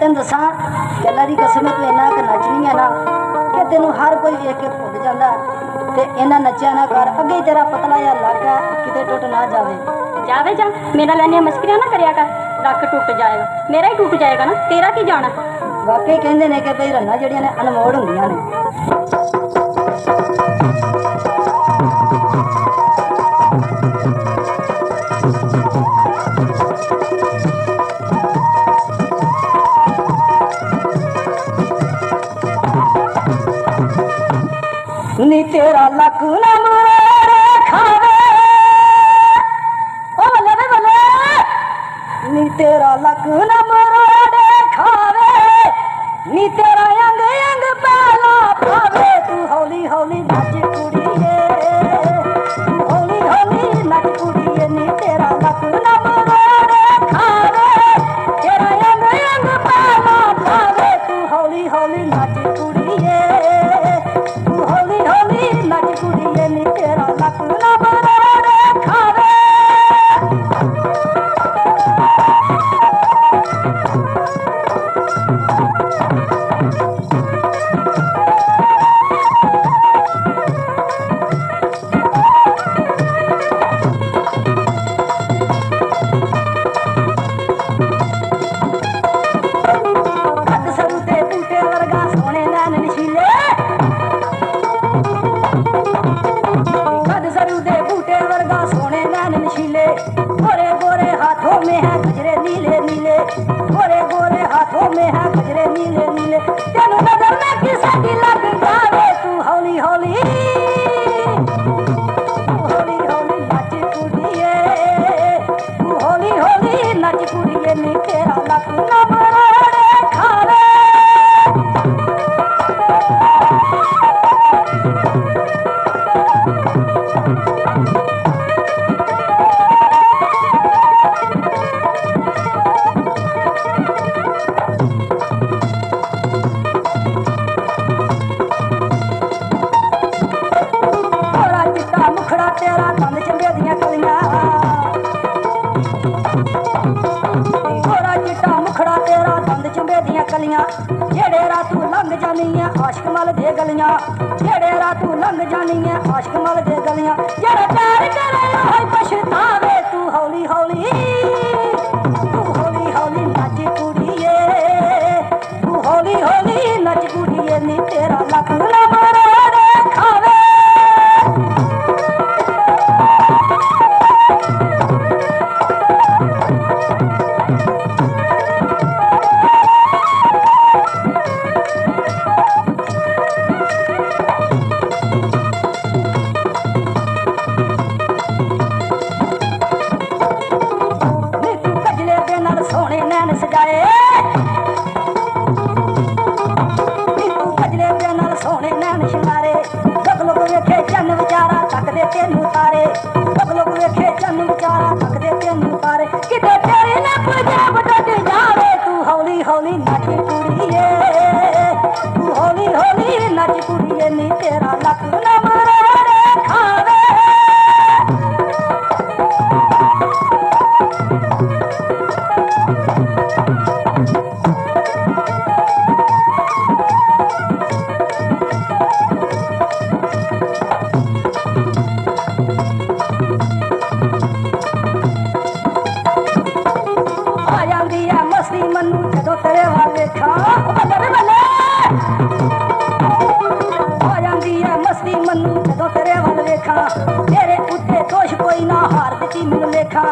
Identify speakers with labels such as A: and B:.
A: तेन दसा गल्ला की कसम तू इन्ना क नचनी है ना कि तेन हर कोई वेख के भुल जाता। ते इन्ना नचिया ना कर, अगे तेरा पतला या लक है किते टुट ना जावे।
B: जावे जा, मेरा लैनिया मस्करियां ना करिया कर, लक टुट जाएगा, मेरा ही टुट जाएगा ना, तेरा की जाना।
A: वाकई कहते हैं कि भाई रन्ना जड़ियां ने अनमोल होंदियां ने। नी तेरा लक ना मुरारे खावे, ओ बल्ले बल्ले, नी तेरा लक ना मुरारे खावे, नी तेरा अंग अंग पहला पावे। तू हौली हौली नच कुड़िए, हौली हौली नच कुड़िए, नी तेरा लक ना मुरारे खावे, तेरा अंग अंग पहला पावे। तू हौली हौली नच कुड़िए, तू हौली हौली नच कुड़िए, नी तेरा लक ना मुरारे खावे। गोरे गोरे हाथों में है गजरे नीले नीले, गोरे गोरे हाथों में है गजरे नीले नीले। तेनू नजर में किसे की लग जावे। तू हौली हौली, तू हौली हौली नच कुड़िए, तू हौली हौली नच कुड़िए, नी तेरा लक ना मुरारे खावे। तेरा दंद चंबे दियां कलियां, गोरा चिट्टा मुखड़ा तेरा दंद चंबे दियां कलियां। जेड़े रातू लंघ जानी है आशिक मल दे गलियां, जेड़े रातू लंघ जानी है आशिक मल दे गलियां। जेड़ा प्यार करे ओही पछतावे। तू हौली हौली, तू हौली हौली नच कुड़िए, तू हौली हौली नच कुड़िए, नी तेरा लक ना मुरारे खावे। सोने नैन सजाए, तू गजले दे नाल सोने नैन शिंगारे। लोग लोग वेखे चन्न विचारा तकदे तेनू तारे, लोग लोग वेखे चन्न विचारा तकदे तेनू तारे। किते तेरी ना पंजाब टुट जावे। तू हौली हौली नच कुड़िए, तू हौली हौली नच कुड़िए, नी तेरा लक ना मुरारे खावे। मनु जदों तेरे वाल देखा, बल्ले बल्ले, आ जांदी है मस्ती मनु जदों तेरे वाल देखा। तेरे उत्ते दोष कोई ना हार दित्ती मैनू लेखा,